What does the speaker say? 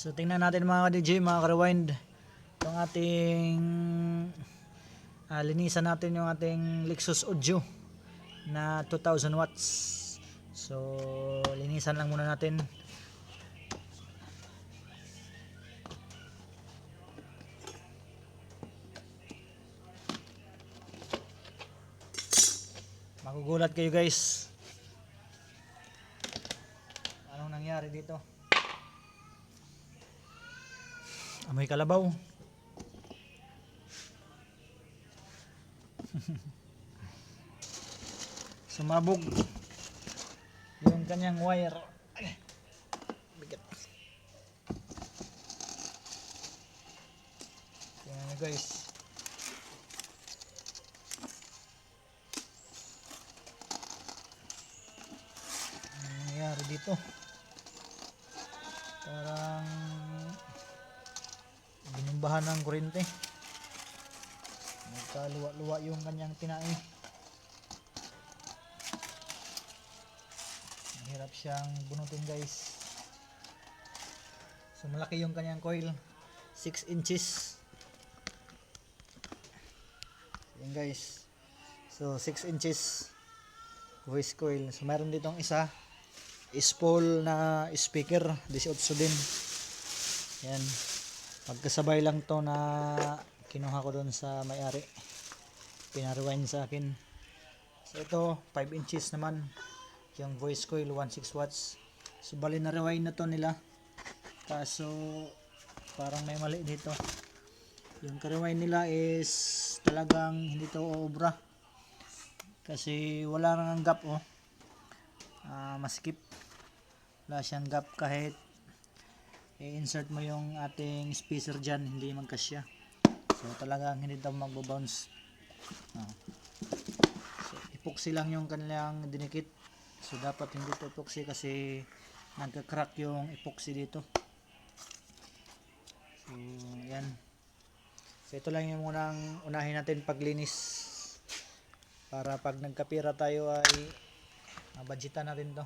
So tingnan natin mga DJ, mga ka-rewind, itong ating linisan natin yung ating Lexus Audio na 2000 watts. So linisan lang muna natin. Magugulat kayo guys, anong nangyari dito. Amoy kalabaw. Sumabog yung kanyang wire. Ay, bigat. Tingnan nyo guys. Anong nangyari dito? Parang binumbahan ng kuryente. Nagkaluwa-luwa yung kanyang tinae. Mahirap siyang bunutin guys. So malaki yung kanyang coil, 6 inches. Yan guys. So 6 inches voice coil. So mayroon ditong isa spool na speaker, 18 din. Yan. Magkasabay lang to na kinuha ko doon sa may-ari. Pinarewind sa akin. So ito 5 inches naman yung voice coil, 16 watts. So bali na rewind na to nila. Kaso parang may mali dito. Yung ka-rewind nila is talagang hindi to obra. Kasi wala nang gap oh. Maskip. Wala siyang gap kahit i-insert mo yung ating spacer dyan, hindi magkasya. So talagang hindi daw magbo-bounce. So epoxy lang yung kanilang dinikit. So dapat hindi ito epoxy kasi nagka-crack yung epoxy dito. So yan. So ito lang yung unahin natin paglinis para pag nagkapira tayo ay mabudgetan natin to.